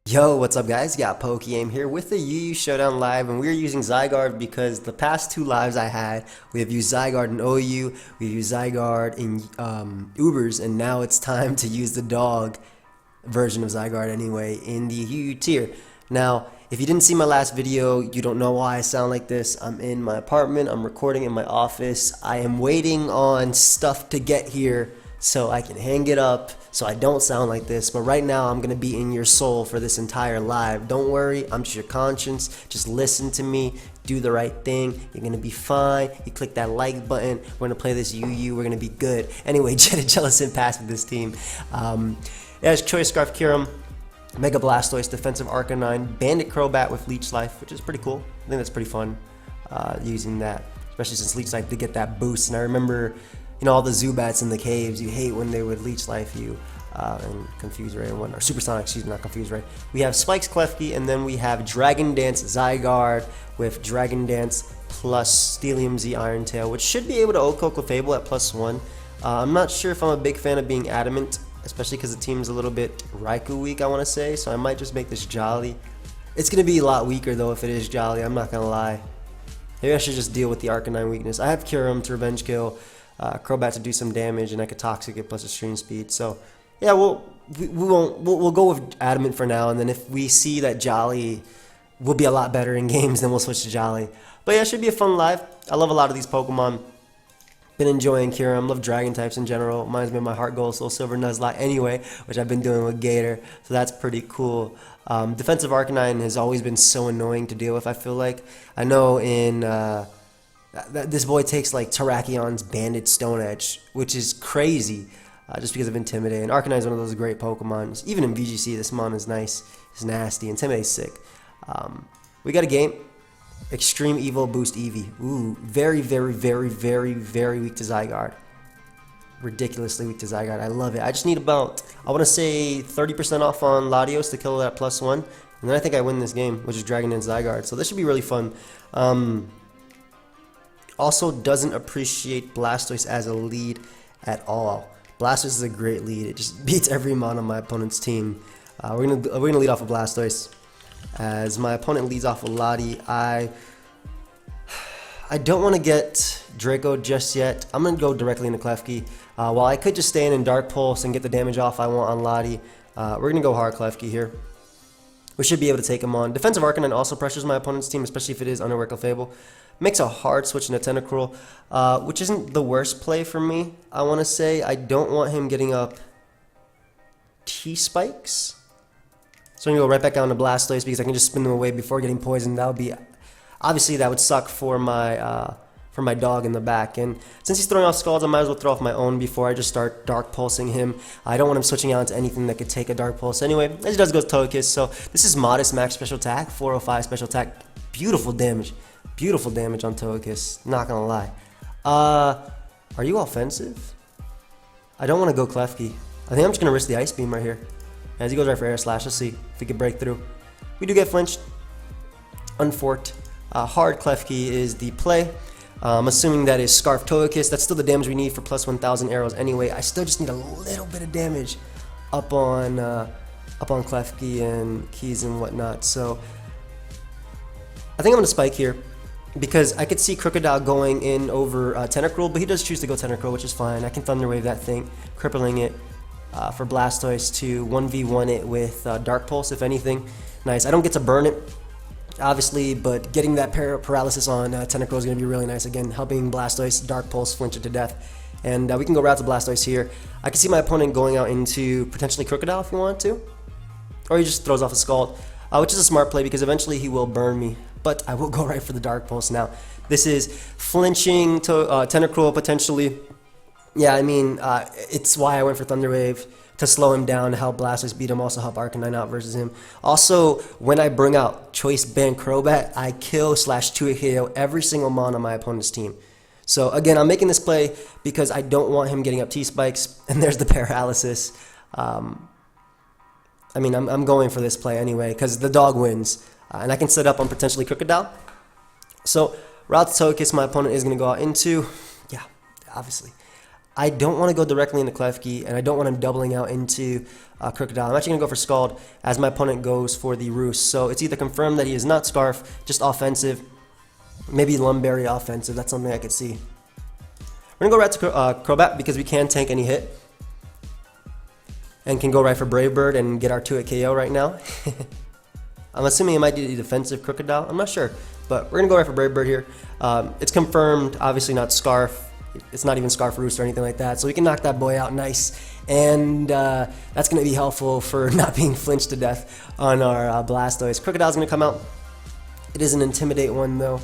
Yo, what's up guys? Got PokeaimMD here with the Showdown live, and we're using Zygarde because the past two lives I had, we have used Zygarde in OU, we've used Zygarde in Ubers, and now it's time to use the dog version of Zygarde anyway in the UU tier. Now, if you didn't see my last video, you don't know why I sound like this. I'm in my apartment, I'm recording in my office, I am waiting on stuff to get here so I can hang it up so I don't sound like this. But right now I'm gonna be in your soul for this entire live. Don't worry, I'm just your conscience. Just listen to me, do the right thing. You're gonna be fine. You click that like button. We're gonna play this UU. We're gonna be good. Anyway, Jealous and pass with this team. It has Choice Scarf Kyurem, Mega Blastoise, Defensive Arcanine, Bandit Crobat with Leech Life, which is pretty cool. I think that's pretty fun using that, especially since Leech Life did get that boost. And I remember, you know, all the Zubats in the caves, you hate when they would Leech Life you and Confuse Ray and whatnot. Or Supersonic, excuse me, not Confuse Ray. We have Spikes Klefki, and then we have Dragon Dance Zygarde with Dragon Dance plus Steelium Z Iron Tail, which should be able to OHKO Clefable at +1. I'm not sure if I'm a big fan of being adamant, especially because the team's a little bit Raikou weak, I want to say, so I might just make this Jolly. It's going to be a lot weaker though if it is Jolly, I'm not going to lie. Maybe I should just deal with the Arcanine weakness. I have Kyurem to Revenge Kill, Crobat to do some damage, and Ekatoxic get plus Extreme Speed. So yeah, we'll go with Adamant for now, and then if we see that Jolly will be a lot better in games, then we'll switch to Jolly. But yeah, it should be a fun live. I love a lot of these Pokemon. Been enjoying Kyurem, love dragon types in general. Reminds me of my Heart Goal, Soul Silver Nuzlocke anyway, which I've been doing with Gator, so that's pretty cool. Defensive Arcanine has always been so annoying to deal with, I feel like. I know in this boy takes like Terrakion's Banded Stone Edge, which is crazy, just because of Intimidate. And Arcanine is one of those great Pokemon. Even in VGC, this mon is nice, it's nasty. Intimidate's sick. We got a game. Extreme Evo Boost Eevee. Ooh, very weak to Zygarde. Ridiculously weak to Zygarde. I love it. I just need about, I want to say 30% off on Latios to kill that +1. And then I think I win this game, which is Dragon Dance Zygarde. So this should be really fun. Also doesn't appreciate Blastoise as a lead at all. Blastoise is a great lead. It just beats every mon on my opponent's team. We're gonna lead off with Blastoise. As my opponent leads off with Lottie, I don't want to get Draco just yet. I'm going to go directly into Klefki. While I could just stay in Dark Pulse and get the damage off I want on Lottie, we're going to go hard Klefki here. We should be able to take him on. Defensive Arcanine also pressures my opponent's team, especially if it is Underwear Clefable. Makes a hard switch into Tentacruel, which isn't the worst play for me, I want to say. I don't want him getting up T-Spikes. So I'm going to go right back down to Blastoise because I can just spin them away before getting poisoned. That would be, obviously that would suck for my dog in the back. And since he's throwing off Scalds, I might as well throw off my own before I just start Dark Pulsing him. I don't want him switching out into anything that could take a Dark Pulse. Anyway, as he does go Togekiss, so this is modest max special attack, 405 special attack. Beautiful damage on Togekiss, not going to lie. Are you offensive? I don't want to go Klefki. I think I'm just going to risk the Ice Beam right here. As he goes right for Air Slash, let's see if we can break through. We do get flinched. Unforked. Hard Klefki is the play. I'm assuming that is Scarf Togekiss. That's still the damage we need for +1000 arrows anyway. I still just need a little bit of damage up on Klefki and keys and whatnot. So I think I'm going to spike here because I could see Crocodile going in over Tentacruel, but he does choose to go Tentacruel, which is fine. I can Thunder Wave that thing, crippling it. For Blastoise to 1v1 it with Dark Pulse, if anything. Nice. I don't get to burn it, obviously, but getting that paralysis on Tentacruel is going to be really nice. Again, helping Blastoise Dark Pulse flinch it to death. And we can go route to Blastoise here. I can see my opponent going out into potentially Crocodile if he wanted to. Or he just throws off a Scald, which is a smart play because eventually he will burn me. But I will go right for the Dark Pulse now. This is flinching to Tentacruel potentially. Yeah, I mean, it's why I went for Thunder Wave, to slow him down, to help Blastoise beat him, also help Arcanine out versus him. Also, when I bring out Choice Band Crobat, I kill / 2-hit KO every single mon on my opponent's team. So again, I'm making this play because I don't want him getting up T-Spikes, and there's the paralysis. I mean, I'm going for this play anyway because the dog wins, and I can set up on potentially Crocodile. So, route to Togekiss, my opponent is going to go out into, yeah, obviously. I don't want to go directly into Klefki, and I don't want him doubling out into Crocodile. I'm actually going to go for Scald as my opponent goes for the Roost. So it's either confirmed that he is not Scarf, just offensive, maybe Lumberry offensive. That's something I could see. We're going to go right to Crobat because we can tank any hit. And can go right for Brave Bird and get our 2-hit KO right now. I'm assuming it might be the defensive Crocodile. I'm not sure. But we're going to go right for Brave Bird here. It's confirmed, obviously not Scarf. It's not even Scarf Roost or anything like that. So we can knock that boy out nice. And that's going to be helpful for not being flinched to death on our Blastoise. Crocodile's going to come out. It is an Intimidate one though.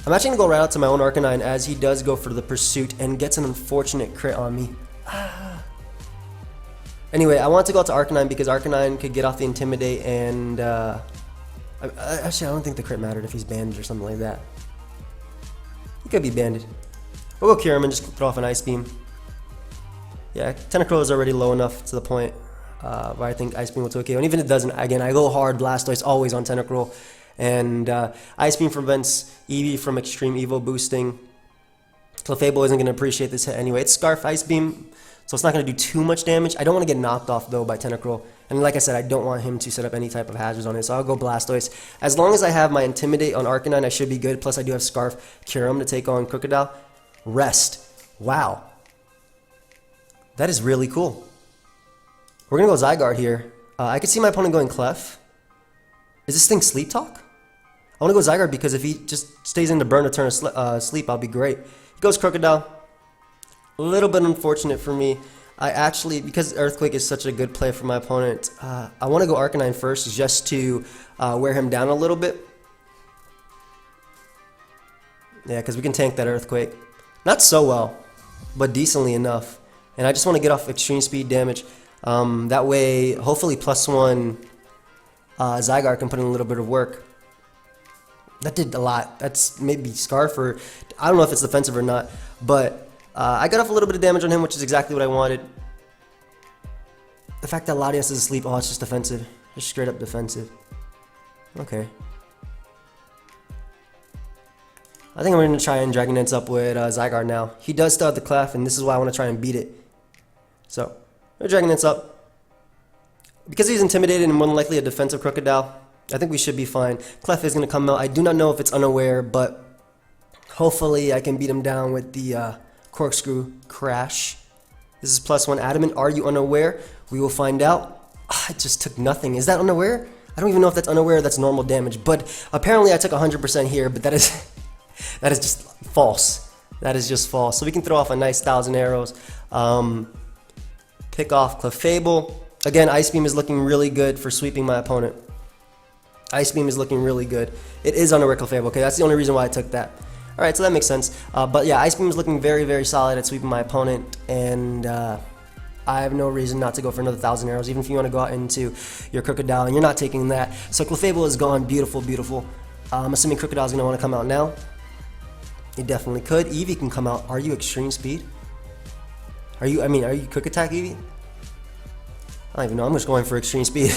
I'm actually going to go right out to my own Arcanine as he does go for the Pursuit and gets an unfortunate crit on me. Anyway, I want to go out to Arcanine because Arcanine could get off the Intimidate and... actually, I don't think the crit mattered if he's banded or something like that. He could be banded. We'll go Cure him and just throw off an Ice Beam. Yeah, Tentacruel is already low enough to the point where I think Ice Beam will 2-KO. And even if it doesn't, again, I go hard Blastoise always on Tentacruel. And Ice Beam prevents Eevee from Extreme Evo boosting. Clefable isn't going to appreciate this hit anyway. It's Scarf Ice Beam, so it's not going to do too much damage. I don't want to get knocked off, though, by Tentacruel. And like I said, I don't want him to set up any type of hazards on it, so I'll go Blastoise. As long as I have my Intimidate on Arcanine, I should be good. Plus, I do have Scarf Kyurem to take on Crocodile. Rest. Wow. That is really cool. We're going to go Zygarde here. I could see my opponent going Clef. Is this thing Sleep Talk? I want to go Zygarde because if he just stays in the burn to turn sleep, I'll be great. He goes Crocodile. A little bit unfortunate for me. I actually, because Earthquake is such a good play for my opponent, I want to go Arcanine first just to wear him down a little bit. Yeah, because we can tank that Earthquake. Not so well, but decently enough. And I just want to get off extreme speed damage. That way, hopefully +1 Zygarde can put in a little bit of work. That did a lot. That's maybe Scarf or... I don't know if it's defensive or not, but... I got off a little bit of damage on him, which is exactly what I wanted. The fact that Latias is asleep, oh, it's just defensive. Just straight up defensive. Okay. I think I'm going to try and Dragon Dance up with Zygarde now. He does still have the Clef, and this is why I want to try and beat it. So, I'm going to Dragon Dance up. Because he's intimidated and more than likely a defensive Crocodile, I think we should be fine. Clef is going to come out. I do not know if it's unaware, but hopefully I can beat him down with the... Corkscrew Crash. This is +1 Adamant. Are you unaware? We will find out. I just took nothing. Is that unaware? I don't even know if that's unaware or that's normal damage. But apparently I took 100% here. But that is just false. That is just false. So we can throw off a nice 1,000 arrows. Pick off Clefable. Again, Ice Beam is looking really good for sweeping my opponent. Ice Beam is looking really good. It is unaware Clefable. Okay, that's the only reason why I took that. Alright, so that makes sense. But yeah, Ice Beam is looking very, very solid at sweeping my opponent, and I have no reason not to go for another 1,000 arrows, even if you want to go out into your Crocodile, and you're not taking that. So Clefable is gone. Beautiful, beautiful. I'm assuming Crocodile is going to want to come out now. He definitely could. Eevee can come out. Are you Extreme Speed? Are you Quick Attack, Eevee? I don't even know. I'm just going for Extreme Speed.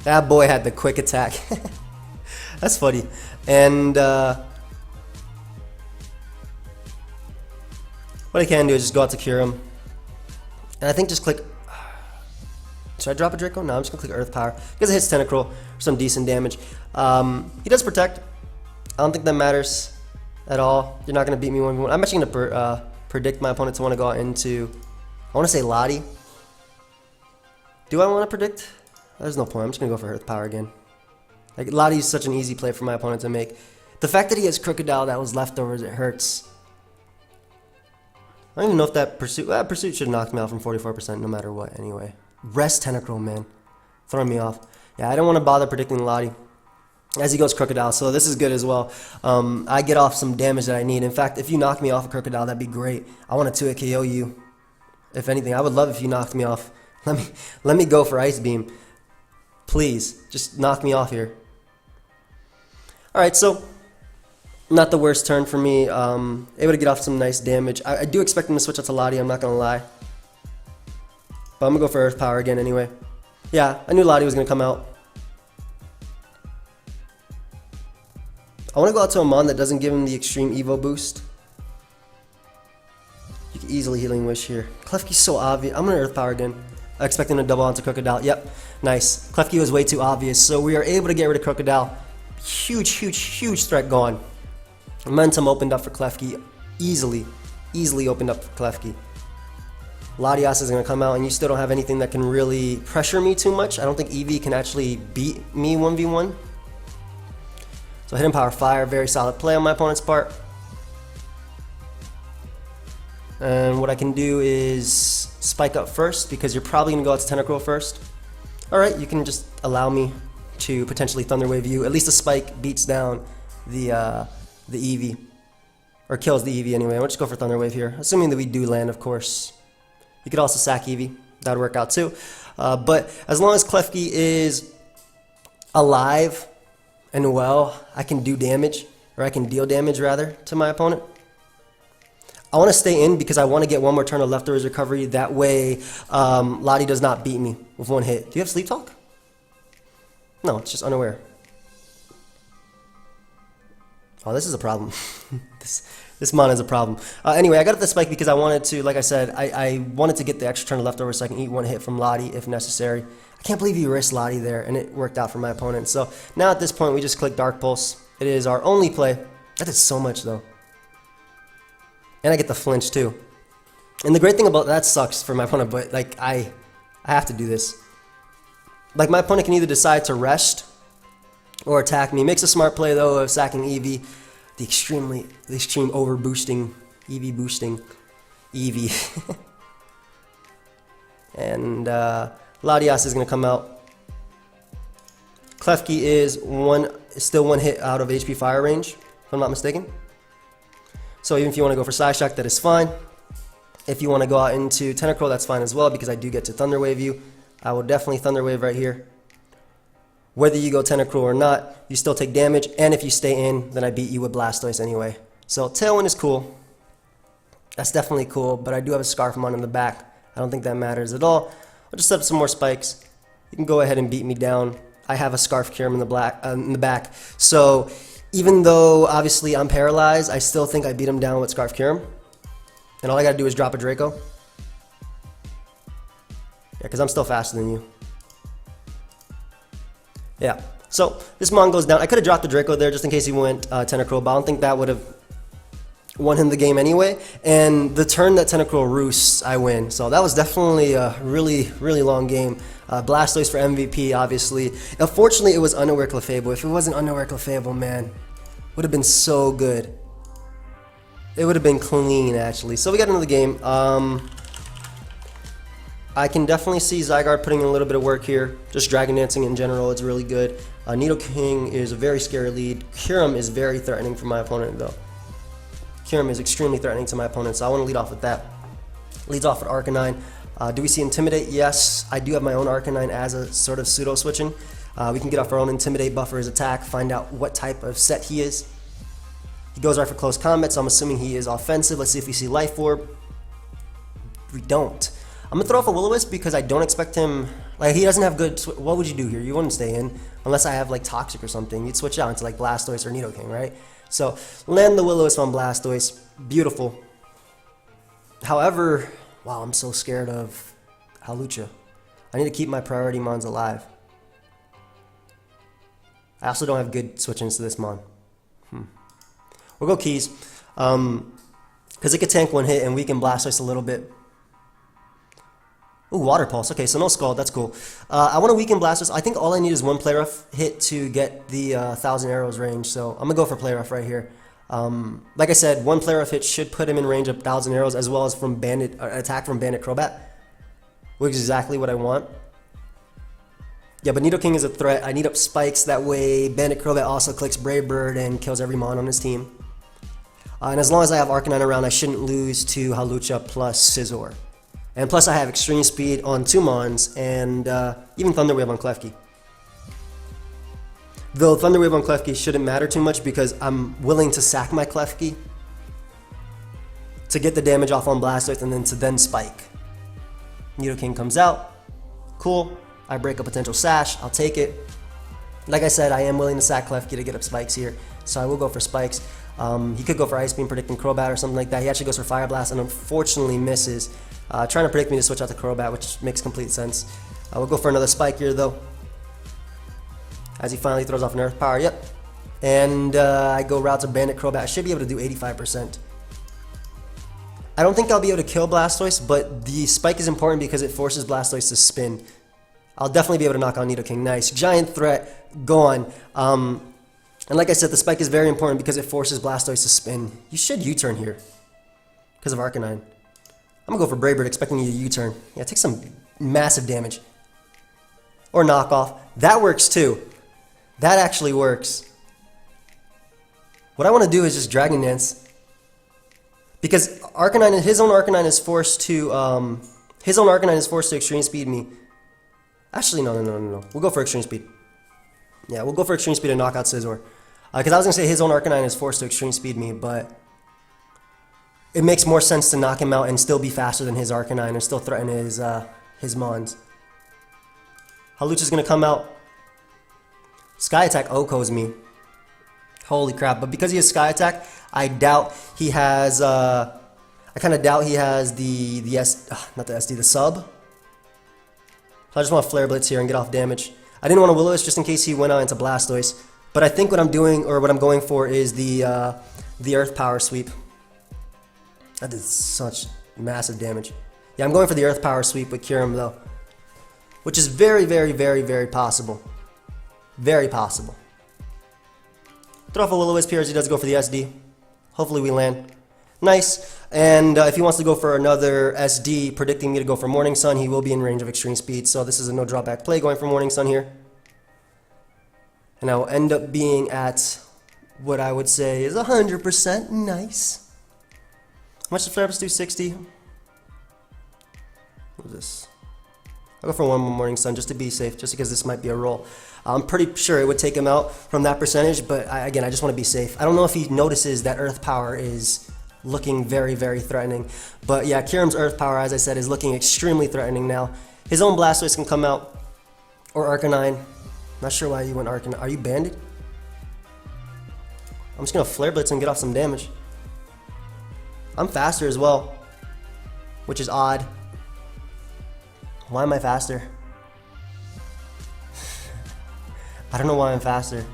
That boy had the Quick Attack. That's funny. And... what I can do is just go out to Kyurem. And I think just click... Should I drop a Draco? No, I'm just going to click Earth Power. Because it hits Tentacruel for some decent damage. He does Protect. I don't think that matters at all. You're not going to beat me 1v1. I'm actually going to predict my opponent to want to go out into... I want to say Lottie. Do I want to predict? There's no point. I'm just going to go for Earth Power again. Like, Lottie is such an easy play for my opponent to make. The fact that he has Crocodile that was leftovers, it hurts. I don't even know if that Pursuit should have knocked me out from 44% no matter what anyway. Rest Tentacruel, man. Throwing me off. Yeah, I don't want to bother predicting Lottie. As he goes Crocodile, so this is good as well. I get off some damage that I need. In fact, if you knock me off a Crocodile, that'd be great. I want to 2-hit KO you. If anything, I would love if you knocked me off. Let me go for Ice Beam. Please, just knock me off here. Alright, so... not the worst turn for me. Able to get off some nice damage. I do expect him to switch out to Lottie, I'm not going to lie. But I'm going to go for Earth Power again anyway. Yeah, I knew Lottie was going to come out. I want to go out to a Mon that doesn't give him the Extreme Evo boost. Easily Healing Wish here. Klefki's so obvious. I'm gonna Earth Power again. I expect him to double onto Crocodile. Yep, nice. Klefki was way too obvious, so we are able to get rid of Crocodile. Huge threat gone. Momentum opened up for Klefki. Easily opened up for Klefki. Latias is going to come out, and you still don't have anything that can really pressure me too much. I don't think Eevee can actually beat me 1v1. So Hidden Power Fire, very solid play on my opponent's part. And what I can do is spike up first, because you're probably going to go out to Tentacruel first. Alright, you can just allow me to potentially Thunder Wave you. At least the spike beats down the Eevee. Or kills the Eevee anyway. We'll just go for Thunder Wave here. Assuming that we do land, of course. You could also sack Eevee. That would work out too. But as long as Klefki is alive and well, I can do damage. Or I can deal damage, rather, to my opponent. I want to stay in because I want to get one more turn of Leftovers Recovery. That way, Lottie does not beat me with one hit. Do you have Sleep Talk? No, it's just unaware. Oh, this is a problem. This mon is a problem. Anyway, I got the spike because I wanted to, like I said, I wanted to get the extra turn of Leftovers so I can eat one hit from Lottie if necessary. I can't believe you risked Lottie there, and it worked out for my opponent. So now at this point, we just click Dark Pulse. It is our only play. That did so much, though. And I get the flinch, too. And the great thing about that sucks for my opponent, but, like, I have to do this. Like, my opponent can either decide to rest or attack me. Makes a smart play, though, of sacking Eevee. The extreme over boosting, Eevee boosting, Eevee. And Latias is going to come out. Klefki is still one hit out of HP Fire range, if I'm not mistaken. So even if you want to go for Psyshock, that is fine. If you want to go out into Tentacruel, that's fine as well, because I do get to Thunder Wave you. I will definitely Thunder Wave right here. Whether you go Tentacruel or not, you still take damage, and if you stay in, then I beat you with Blastoise anyway. So Tailwind is cool. That's definitely cool, but I do have a Scarfmon in the back. I don't think that matters at all. I'll just set up some more spikes. You can go ahead and beat me down. I have a Scarf Kyurem in the back. So even though obviously I'm paralyzed, I still think I beat him down with Scarf Kyurem. And all I gotta do is drop a Draco. Yeah, because I'm still faster than you. Yeah, so this Mon goes down. I could have dropped the Draco there just in case he went Tentacruel, but I don't think that would have won him the game anyway. And the turn that Tentacruel roosts, I win. So that was definitely a really long game. Blastoise for MVP, obviously. Unfortunately, it was Unaware Clefable. If it wasn't Unaware Clefable, man, would have been so good. It would have been clean, actually. So we got another game. I can definitely see Zygarde putting in a little bit of work here. Just Dragon Dancing in general, it's really good. Nidoking is a very scary lead. Kyurem is very threatening for my opponent, though. Kyurem is extremely threatening to my opponent, so I want to lead off with that. Leads off with Arcanine. Do we see Intimidate? Yes, I do have my own Arcanine as a sort of pseudo-switching. We can get off our own Intimidate, buffer his attack, find out what type of set he is. He goes right for Close Combat, so I'm assuming he is offensive. Let's see if we see Life Orb. We don't. I'm going to throw off a Will-O-Wisp because I don't expect him... Like, he doesn't have good... What would you do here? You wouldn't stay in unless I have, like, Toxic or something. You'd switch out into, like, Blastoise or Nidoking, right? So, land the Will-O-Wisp on Blastoise. Beautiful. However... Wow, I'm so scared of Hawlucha. I need to keep my priority Mons alive. I also don't have good switch-ins to this Mon. We'll go Keys. Because it could tank one hit and weaken Blastoise a little bit. Ooh, Water Pulse. Okay, so no Scald. That's cool. I want to weaken Blastoise. I think all I need is one Play Rough hit to get the 1,000 Arrows range. So I'm going to go for Play Rough right here. Like I said, one Play Rough hit should put him in range of 1,000 Arrows as well as from attack from Bandit Crobat. Which is exactly what I want. Yeah, but Nidoking is a threat. I need up spikes. That way Bandit Crobat also clicks Brave Bird and kills every Mon on his team. And as long as I have Arcanine around, I shouldn't lose to Hawlucha plus Scizor. And plus I have Extreme Speed on 2 Mons, and even Thunder Wave on Klefki. Though Thunder Wave on Klefki shouldn't matter too much because I'm willing to sack my Klefki to get the damage off on Blastoise and then spike. Nidoking comes out. Cool. I break a potential Sash. I'll take it. Like I said, I am willing to sack Klefki to get up spikes here, so I will go for spikes. He could go for Ice Beam, predicting Crobat or something like that. He actually goes for Fire Blast and unfortunately misses. Trying to predict me to switch out to Crobat, which makes complete sense. We'll go for another Spike here though. As he finally throws off an Earth Power, yep. And I go route to Bandit Crobat. I should be able to do 85%. I don't think I'll be able to kill Blastoise, but the Spike is important because it forces Blastoise to spin. I'll definitely be able to knock out Nidoking. Nice. Giant Threat, gone. And like I said, the Spike is very important because it forces Blastoise to spin. You should U-turn here because of Arcanine. I'm going to go for Brave Bird, expecting you to U-turn. Yeah, take some massive damage. Or knockoff. That works too. That actually works. What I want to do is just Dragon Dance. Because Arcanine, his own Arcanine is forced to Extreme Speed me. Actually, no. We'll go for Extreme Speed. Yeah, we'll go for Extreme Speed and knock out Scizor. Because I was going to say his own Arcanine is forced to Extreme Speed me, but it makes more sense to knock him out and still be faster than his Arcanine and still threaten his Mons. Hawlucha's going to come out. Sky Attack Oko's me. Holy crap. But because he has Sky Attack, I doubt he has, I kind of doubt he has the sub. So I just want to Flare Blitz here and get off damage. I didn't want to Will-O-Wisp just in case he went out into Blastoise. But I think what I'm doing, or what I'm going for, is the Earth Power Sweep. That did such massive damage. Yeah, I'm going for the Earth Power Sweep with Kyurem though. Which is very, very, very, very possible. Very possible. Throw off a Will-O-Wisp here as he does go for the SD. Hopefully we land. Nice. And if he wants to go for another SD, predicting me to go for Morning Sun, he will be in range of Extreme Speed. So this is a no drawback play going for Morning Sun here. And I will end up being at what I would say is 100% nice. How much does Flare Blitz do? 60? What is this? I'll go for one more Morning Sun just to be safe, just because this might be a roll. I'm pretty sure it would take him out from that percentage, but again, I just want to be safe. I don't know if he notices that Earth Power is looking very, very threatening. But yeah, Kyurem's Earth Power, as I said, is looking extremely threatening now. His own Blastoise can come out, or Arcanine. Not sure why you went Arcanine. Are you Banded? I'm just going to Flare Blitz and get off some damage. I'm faster as well, which is odd. Why am I faster? I don't know why I'm faster.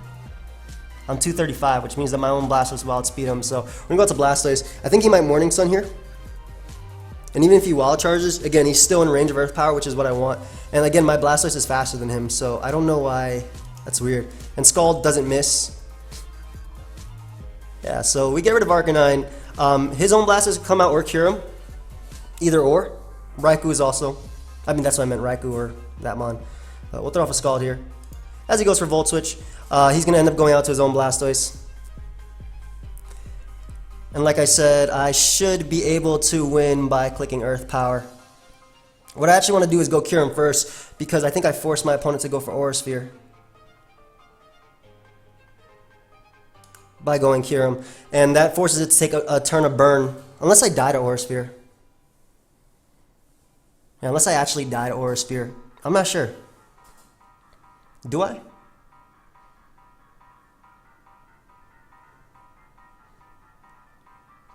I'm 235, which means that my own Blastoise will outspeed him. So we're going to go to Blastoise. I think he might Morning Sun here. And even if he Wild Charges, again, he's still in range of Earth Power, which is what I want. And again, my Blastoise is faster than him, so I don't know why. That's weird. And Scald doesn't miss. Yeah, so we get rid of Arcanine. His own Blastoise will come out or Kyurem. Either or. Raikou is also. I mean, that's what I meant, Raikou or that Mon. We'll throw off a Scald here. As he goes for Volt Switch, he's going to end up going out to his own Blastoise. And like I said, I should be able to win by clicking Earth Power. What I actually want to do is go Kyurem first, because I think I forced my opponent to go for Aura Sphere by going Kyurem. And that forces it to take a turn of burn, unless I die to Aura Sphere. Yeah, unless I actually die to Aura Sphere. I'm not sure. Do I?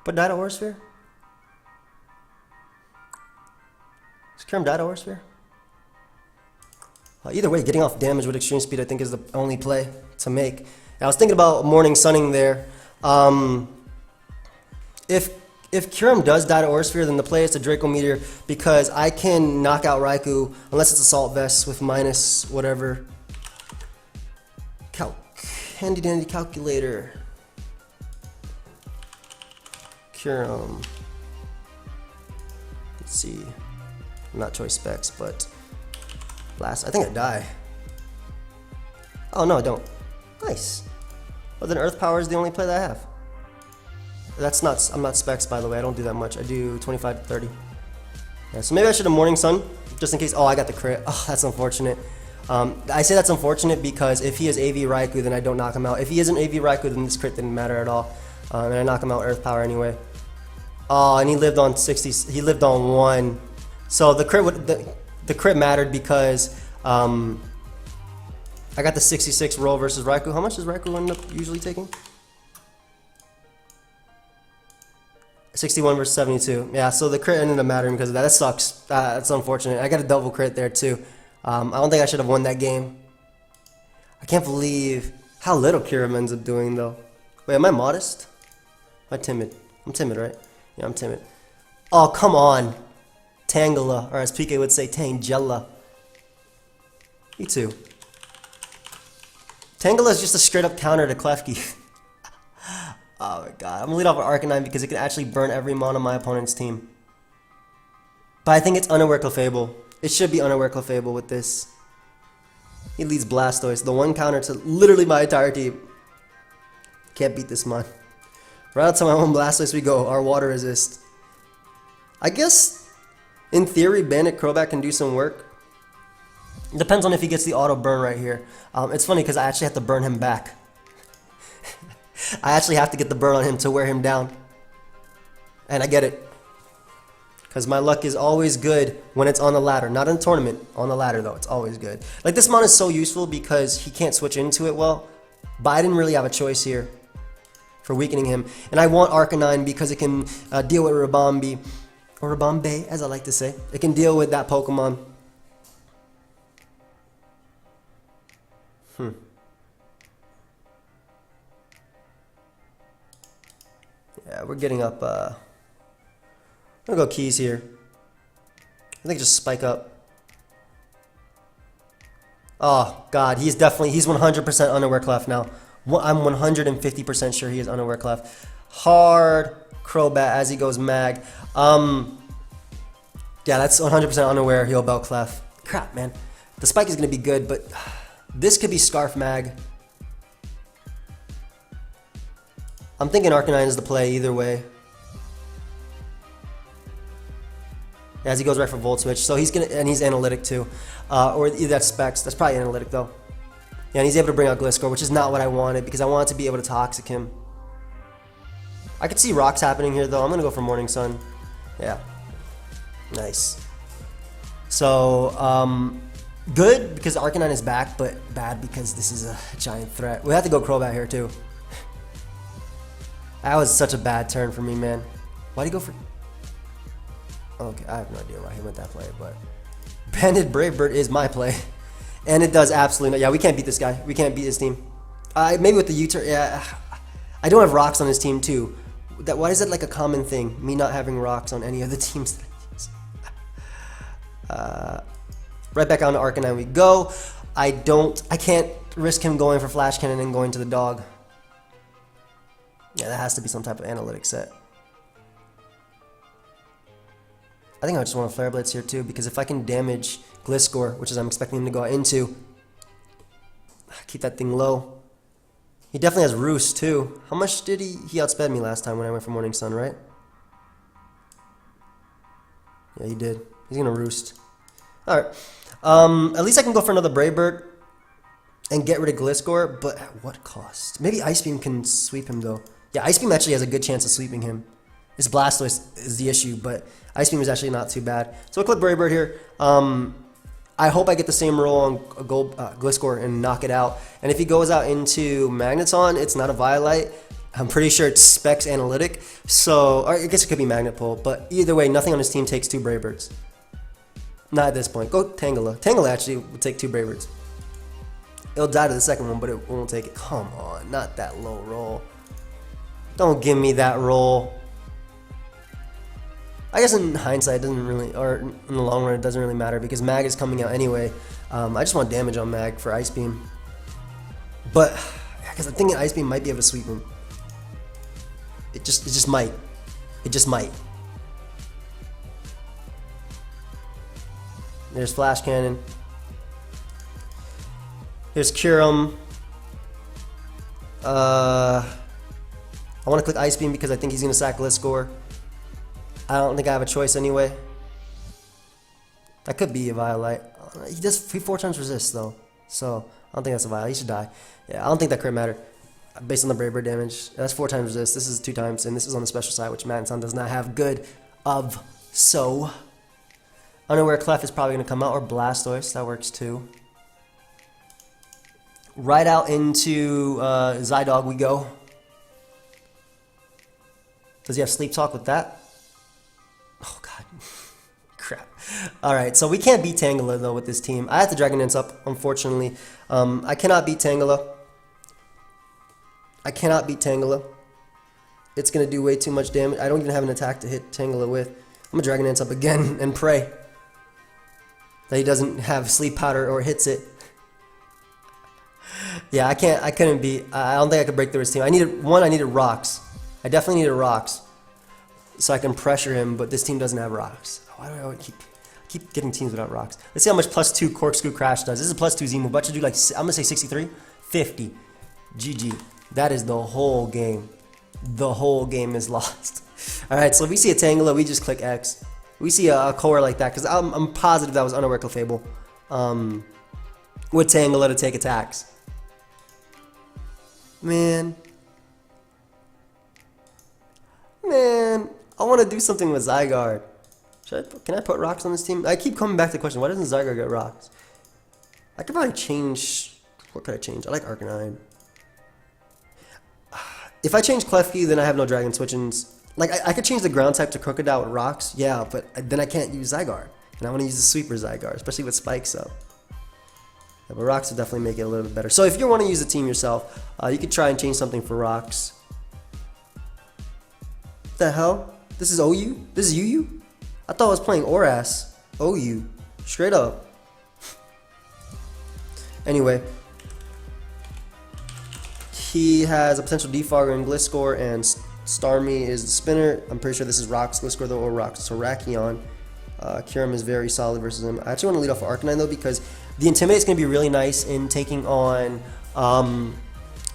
But die to Aura Sphere? Does Kyurem die to Aura Sphere? Either way, getting off damage with Extreme Speed I think is the only play to make. I was thinking about Morning Sunning there. If Kyurem does die to Aura Sphere, then the play is to Draco Meteor, because I can knock out Raikou unless it's Assault Vest with minus whatever. Handy dandy calculator. Kyurem. Let's see. Not choice specs, but last. I think I die. Oh no, I don't. Nice. Well, then Earth Power is the only play that I have. That's not. I'm not specs, by the way. I don't do that much. I do 25 to 30. Yeah, so maybe I should have Morning Sun just in case. Oh, I got the crit. Oh, that's unfortunate. I say that's unfortunate because if he is AV Raikou, then I don't knock him out. If he isn't AV Raikou, then this crit didn't matter at all. And I knock him out Earth Power anyway. Oh, and he lived on 60. He lived on 1. So the crit mattered because I got the 66 roll versus Raikou. How much does Raikou end up usually taking? 61 versus 72. Yeah, so the crit ended up mattering because of that. That sucks. That's unfortunate. I got a double crit there too. I don't think I should have won that game. I can't believe how little Kirim ends up doing though. Wait, am I modest? Am I timid? I'm timid, right? Yeah, I'm timid. Oh, come on. Tangela, or as PK would say, Tangela. You too. Tangela is just a straight up counter to Klefki. Oh my god. I'm gonna lead off with Arcanine because it can actually burn every mon on my opponent's team. But I think it's Unaware Clefable. It should be Unaware Clefable with this. He leads Blastoise, the one counter to literally my entire team. Can't beat this mon. Right out to my own Blastoise we go, our water resist. I guess, in theory, Bandit Crobat can do some work. It depends on if he gets the auto burn right here. It's funny because I actually have to burn him back. I actually have to get the burn on him to wear him down. And I get it. Because my luck is always good when it's on the ladder. Not in a tournament. On the ladder, though. It's always good. Like, this mon is so useful because he can't switch into it well. But I didn't really have a choice here for weakening him. And I want Arcanine because it can deal with Ribombee. Or Ribombee, as I like to say. It can deal with that Pokemon. Yeah, we're getting up, I'm gonna go keys here. I think just spike up. Oh, God, he's 100% Unaware Clef now. I'm 150% sure he is Unaware Clef. Hard Crobat as he goes Mag. Yeah, that's 100% Unaware, he'll Belt Clef. Crap, man. The spike is gonna be good, but this could be Scarf Mag. I'm thinking Arcanine is the play either way. As he goes right for Volt Switch, so he's gonna, and he's analytic too, or either that's Specs. That's probably analytic though. Yeah, and he's able to bring out Gliscor, which is not what I wanted because I wanted to be able to Toxic him. I could see rocks happening here though. I'm gonna go for Morning Sun. Yeah, nice. So good because Arcanine is back, but bad because this is a giant threat. We have to go Crobat here too. That was such a bad turn for me, man. Why'd he go for... Okay, I have no idea why he went that play, but... Banded Brave Bird is my play. And it does absolutely... Yeah, we can't beat this guy. We can't beat his team. Maybe with the U-turn... Yeah, I don't have rocks on his team, too. Why is that like a common thing? Me not having rocks on any of the teams that I use. Right back on to Arcanine we go. I can't risk him going for Flash Cannon and going to the dog. Yeah, that has to be some type of analytic set. I think I just want a Flare Blitz here too, because if I can damage Gliscor, which is I'm expecting him to go into, keep that thing low. He definitely has Roost too. How much did he outsped me last time when I went for Morning Sun, right? Yeah, he did. He's gonna Roost. Alright. At least I can go for another Brave Bird and get rid of Gliscor, but at what cost? Maybe Ice Beam can sweep him though. Yeah, Ice Beam actually has a good chance of sweeping him. This Blastoise is the issue, but Ice Beam is actually not too bad. So I'll click Brave Bird here. I hope I get the same roll on Gliscor and knock it out. And if he goes out into Magneton, it's not a Violite. I'm pretty sure it's Specs Analytic. So, or I guess it could be Magnet Pull, but either way, nothing on his team takes 2 Brave Birds. Not at this point. Go Tangela. Tangela actually will take 2 Brave Birds. It'll die to the second one, but it won't take it. Come on, not that low roll. Don't give me that roll. I guess in hindsight, it doesn't really, or in the long run, it doesn't really matter because Mag is coming out anyway. I just want damage on Mag for Ice Beam. But, because I'm thinking Ice Beam might be able to sweep him. It just might. It just might. There's Flash Cannon. Here's Kyurem. I want to click Ice Beam because I think he's going to sack Gliscor. I don't think I have a choice anyway. That could be a Violite. He 4 times resists though. So, I don't think that's a Violite. He should die. Yeah, I don't think that crit mattered. Based on the Brave Bird damage. That's 4 times resist. This is 2 times. And this is on the special side, which Magneton does not have good of. So, Unaware Clef is probably going to come out. Or Blastoise. That works too. Right out into Zydog we go. Does he have Sleep Talk with that? Oh, God. Crap. Alright, so we can't beat Tangela, though, with this team. I have to Dragon Dance up, unfortunately. I cannot beat Tangela. I cannot beat Tangela. It's going to do way too much damage. I don't even have an attack to hit Tangela with. I'm going to Dragon Dance up again and pray that he doesn't have Sleep Powder or hits it. Yeah, I couldn't beat. I don't think I could break through his team. I needed rocks. I definitely needed rocks so I can pressure him, but this team doesn't have rocks. Why do I always keep getting teams without rocks? Let's see how much +2 Corkscrew Crash does. This is a +2 Z move. But to do like, I'm going to say 63, 50. GG. That is the whole game. The whole game is lost. Alright, so if we see a Tangela, we just click X. We see a core like that, because I'm positive that was Unaware Clefable. With Tangela to take attacks. Man, I want to do something with Zygarde. Can I put rocks on this team? I keep coming back to the question, why doesn't Zygarde get rocks? I could probably change, what could I change? I like Arcanine. If I change Klefki, then I have no Dragon Switch-ins. Like, I could change the ground type to Crocodile with rocks, yeah, but then I can't use Zygarde. And I want to use the Sweeper Zygarde, especially with spikes up. Yeah, but rocks would definitely make it a little bit better. So if you want to use a team yourself, you could try and change something for rocks. What the hell? This is OU? This is UU? I thought I was playing Oras. OU. Straight up. Anyway. He has a potential Defogger and Gliscor, and Starmie is the spinner. I'm pretty sure this is Rocks Gliscor though, or Rocks Terrakion. Kyurem is very solid versus him. I actually want to lead off with Arcanine though, because the Intimidate is going to be really nice in taking on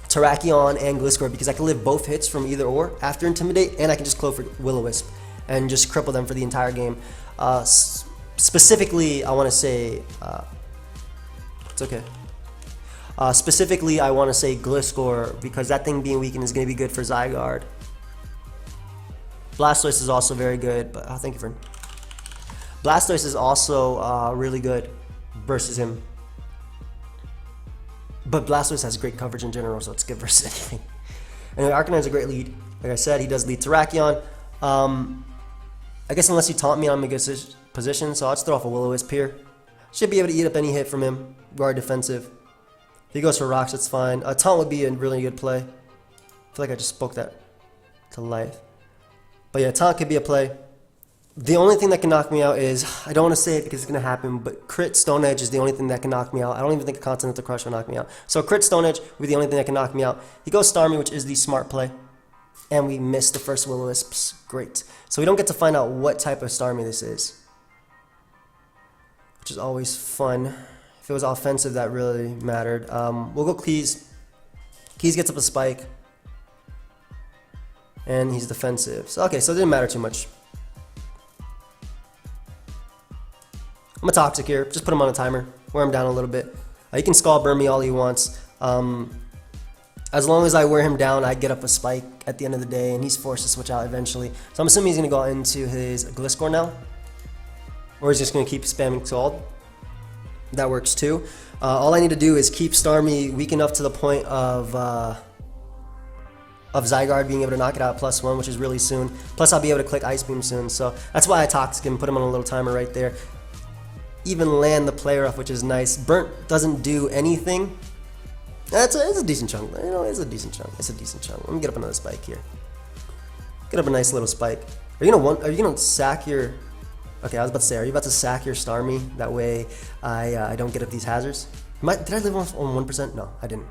Terrakion and Gliscor, because I can live both hits from either or after Intimidate, and I can just Clove for Will-O-Wisp and just cripple them for the entire game. Specifically, I want to say, it's okay. Specifically, I want to say Gliscor, because that thing being weakened is going to be good for Zygarde. Blastoise is also very good, but thank you, friend. Blastoise is also really good versus him. But Blastoise has great coverage in general, so it's good versus anything. Anyway, Arcanine's a great lead. Like I said, he does lead Terrakion. I guess unless you taunt me, I'm in a good position, so I'll just throw off a Will-O-Wisp here. Should be able to eat up any hit from him. Guard defensive. If he goes for rocks, it's fine. A taunt would be a really good play. I feel like I just spoke that to life. But yeah, taunt could be a play. The only thing that can knock me out is, I don't want to say it because it's going to happen, but crit Stone Edge is the only thing that can knock me out. I don't even think a Continental Crush will knock me out. So crit Stone Edge will be the only thing that can knock me out. He goes Starmie, which is the smart play. And we missed the first Will-O-Wisps. Great. So we don't get to find out what type of Starmie this is, which is always fun. If it was offensive, that really mattered. We'll go Keys. Keys gets up a spike. And he's defensive. So, okay, so it didn't matter too much. I'm a Toxic here. Just put him on a timer. Wear him down a little bit. He can Scald Burn me all he wants. As long as I wear him down, I get up a spike at the end of the day, and he's forced to switch out eventually. So I'm assuming he's going to go into his Gliscor now. Or he's just going to keep spamming Scald. That works too. All I need to do is keep Starmie weak enough to the point of Zygarde being able to knock it out +1, which is really soon. Plus I'll be able to click Ice Beam soon. So that's why I Toxic him, put him on a little timer right there. Even land the player off, which is nice. Burnt doesn't do anything. It's a decent chunk. You know, it's a decent chunk. It's a decent chunk. Let me get up another spike here. Get up a nice little spike. Are you gonna sack your? Okay, I was about to say, are you about to sack your Starmie? That way, I don't get up these hazards. Did I live on 1%? No, I didn't.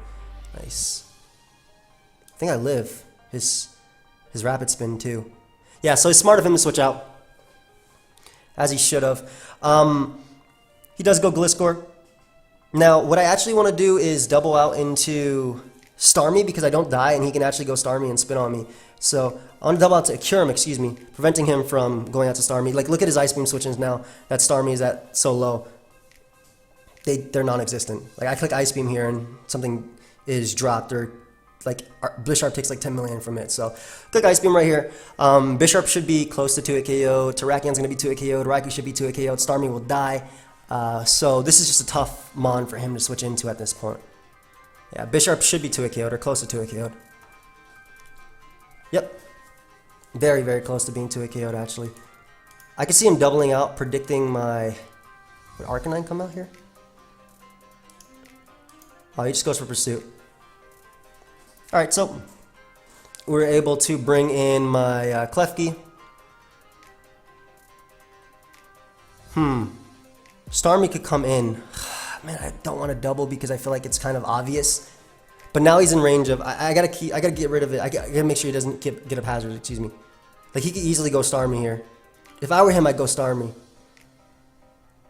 Nice. I think I live his rapid spin too. Yeah, so it's smart of him to switch out, as he should have. He does go Gliscor. Now, what I actually want to do is double out into Starmie, because I don't die, and he can actually go Starmie and spin on me. So I want to double out to Kyurem, excuse me, preventing him from going out to Starmie. Like, look at his Ice Beam switches now. That Starmie is at so low. They're non-existent. Like, I click Ice Beam here, and something is dropped, or like Bisharp takes like 10 million from it. So click Ice Beam right here. Bisharp should be close to 2-hit KO. Terrakion's going to be 2-hit KO'd. Raikou should be 2-hit KO'd. Starmie will die. So this is just a tough mon for him to switch into at this point. Yeah, Bisharp should be 2-hit KO'd or close to 2-hit KO'd. Yep. Very, very close to being 2-hit KO'd actually. I can see him doubling out, predicting my... Would Arcanine come out here? Oh, he just goes for Pursuit. Alright, so we're able to bring in my Klefki. Starmie could come in. Man, I don't want to double because I feel like it's kind of obvious. But now he's in range of... I gotta get rid of it. I gotta make sure he doesn't get up hazards, excuse me. Like, he could easily go Starmie here. If I were him, I'd go Starmie.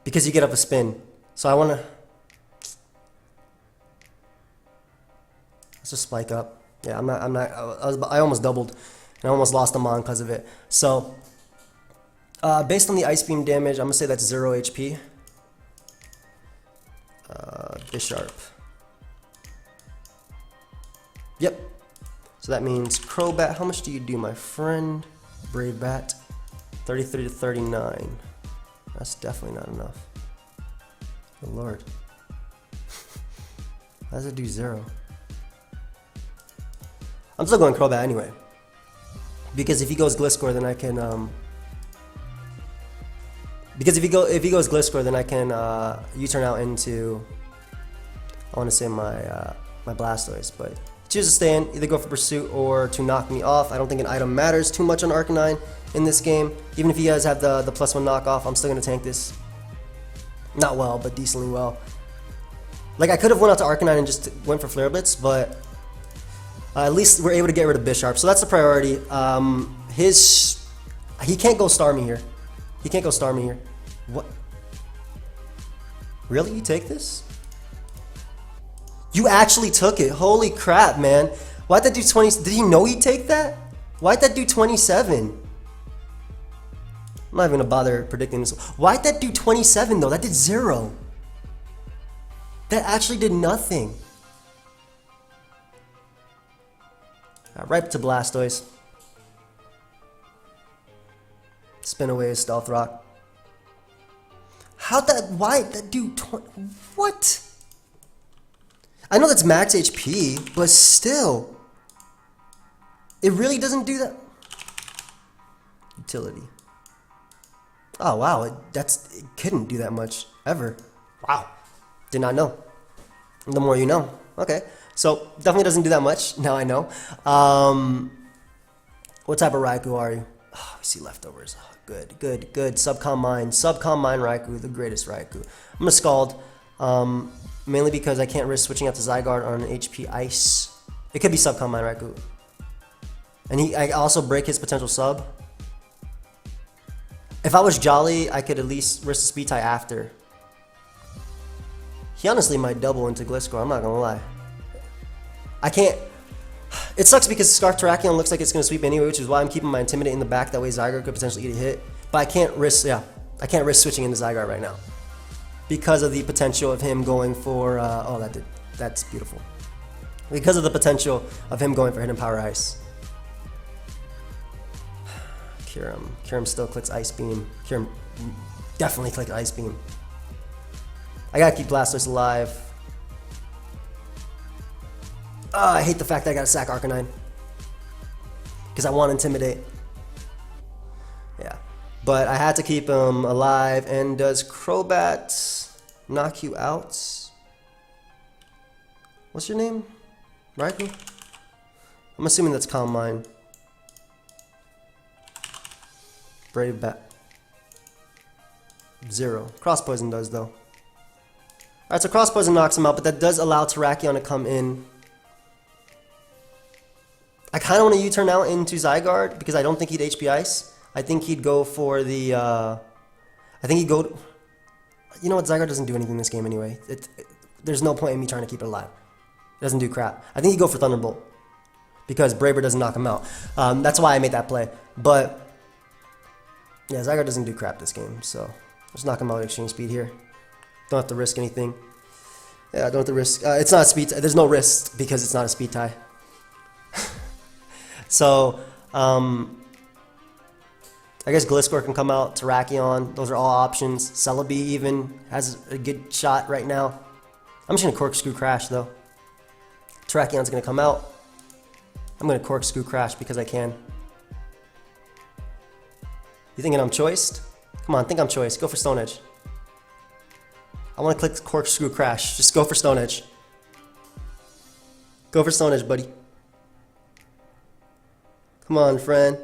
Because you get up a spin. So I want to... Let's just spike up. Yeah, I almost doubled. And I almost lost a Mon because of it. So, based on the Ice Beam damage, I'm going to say that's 0 HP. Bisharp. Yep. So that means Crobat. How much do you do, my friend? Brave Bat. 33 to 39. That's definitely not enough. Oh Lord. How does it do 0? I'm still going Crobat anyway. Because if he goes Gliscor, then I can because if he goes Gliscor, then I can U-turn out into, I want to say my my Blastoise, but choose to stay in, either go for Pursuit or to knock me off. I don't think an item matters too much on Arcanine in this game. Even if you guys have the +1 knockoff, I'm still gonna tank this. Not well, but decently well. Like, I could have went out to Arcanine and just went for Flare Blitz, but at least we're able to get rid of Bisharp, so that's the priority. He can't go Starmie here. He can't go Starmie here. What? Really? You take this? You actually took it. Holy crap, man. Why'd that do 20? Did he know he'd take that? Why'd that do 27? I'm not even gonna bother predicting this. Why'd that do 27 though? That did 0. That actually did nothing. Right to Blastoise. Spin away his Stealth Rock. Why that do 20? What? I know that's max HP, but still. It really doesn't do that. Utility. Oh wow, it couldn't do that much ever. Wow, did not know. The more you know. Okay, so definitely doesn't do that much. Now I know. What type of Raikou are you? Oh, we see leftovers. Oh, good. Subcom Mine Raikou, the greatest Raikou. I'm gonna Scald, mainly because I can't risk switching out to Zygarde on an HP Ice. It could be Subcom Mine Raikou, and I also break his potential sub. If I was Jolly, I could at least risk the Speed Tie after. He honestly might double into Gliscor, I'm not gonna lie. I can't... It sucks because Scarf Terrakion looks like it's gonna sweep anyway, which is why I'm keeping my Intimidate in the back, that way Zygarde could potentially get a hit. But I can't risk, I can't risk switching into Zygarde right now. Because of the potential of him going for, that's beautiful. Because of the potential of him going for Hidden Power Ice. Kyurem still clicks Ice Beam. Kyurem definitely clicked Ice Beam. I gotta keep Blastoise alive. I hate the fact that I gotta sack Arcanine. Because I want to Intimidate. Yeah. But I had to keep him alive. And does Crobat knock you out? What's your name? Raikou? I'm assuming that's Calm Mind. Brave Bat. 0. Cross Poison does though. Alright, so Cross Poison knocks him out, but that does allow Terrakion to come in. I kind of want to U-turn out into Zygarde because I don't think he'd HP Ice. I think he'd go for the... I think he'd go... You know what? Zygarde doesn't do anything in this game anyway. There's no point in me trying to keep it alive. It doesn't do crap. I think he'd go for Thunderbolt because Braver doesn't knock him out. That's why I made that play. But... yeah, Zygarde doesn't do crap this game, so just knock him out at Extreme Speed here. Don't have to risk anything. Yeah, don't have to risk. It's not a speed tie. There's no risk because it's not a speed tie. So, I guess Gliscor can come out. Terrakion, those are all options. Celebi even has a good shot right now. I'm just going to Corkscrew Crash though. Terrakion's going to come out. I'm going to Corkscrew Crash because I can. You thinking I'm choiced? Come on, think I'm choiced. Go for Stone Edge. I want to click Corkscrew Crash. Just go for Stone Edge. Go for Stone Edge, buddy. Come on, friend.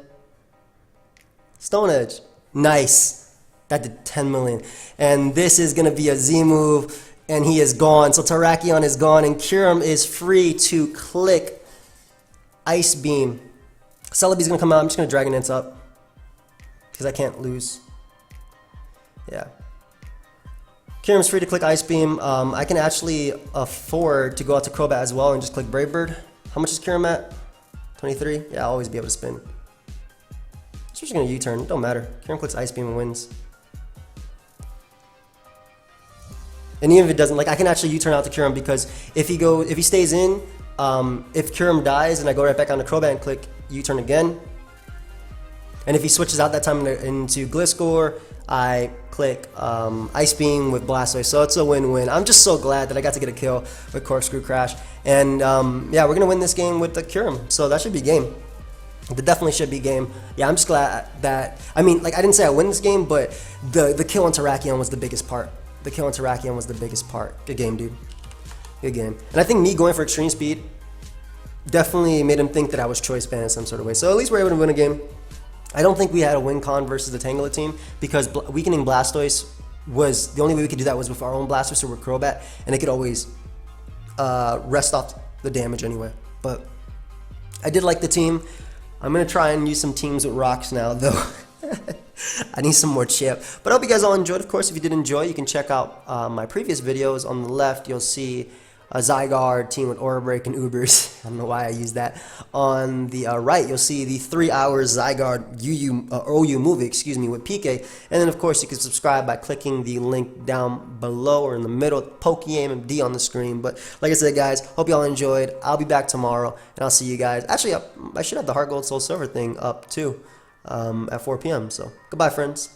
Stone Edge. Nice. That did 10 million. And this is going to be a Z move, and he is gone. So Terrakion is gone, and Kyurem is free to click Ice Beam. Celebi's going to come out. I'm just going to Dragon Dance up because I can't lose. Yeah. Kyurem's free to click Ice Beam. I can actually afford to go out to Crobat as well and just click Brave Bird. How much is Kyurem at? 23? Yeah, I'll always be able to spin. So we're just going to U-turn. Don't matter. Kyurem clicks Ice Beam and wins. And even if it doesn't, like, I can actually U-turn out to Kyurem because if he stays in, if Kyurem dies and I go right back on the Crobat and click U-turn again, and if he switches out that time into Gliscor, I click Ice Beam with Blastoise, so it's a win-win. I'm just so glad that I got to get a kill with Corkscrew Crash, and yeah, we're gonna win this game with the Kyurem, so that should be game. That definitely should be game. Yeah, I'm just glad that, I mean, like, I didn't say I win this game, but the kill on Terrakion was the biggest part. The kill on Terrakion was the biggest part. Good game, dude. Good game. And I think me going for extreme speed definitely made him think that I was choice banned in some sort of way. So at least we're able to win a game. I don't think we had a win con versus the Tangela team because weakening Blastoise was the only way we could do that was with our own Blastoise or with Crobat, and it could always rest off the damage anyway. But I did like the team. I'm gonna try and use some teams with rocks now, though. I need some more chip. But I hope you guys all enjoyed. Of course, if you did enjoy, you can check out my previous videos. On the left, you'll see a Zygarde team with Aura Break and Ubers. I don't know why I used that. On the right, you'll see the 3 hours Zygarde OU movie, excuse me, with PK. And then, of course, you can subscribe by clicking the link down below or in the middle, PokeaimMD on the screen. But like I said, guys, hope you all enjoyed. I'll be back tomorrow, and I'll see you guys. Actually, I should have the Heart Gold Soul Silver thing up, too, at 4 p.m. So, goodbye, friends.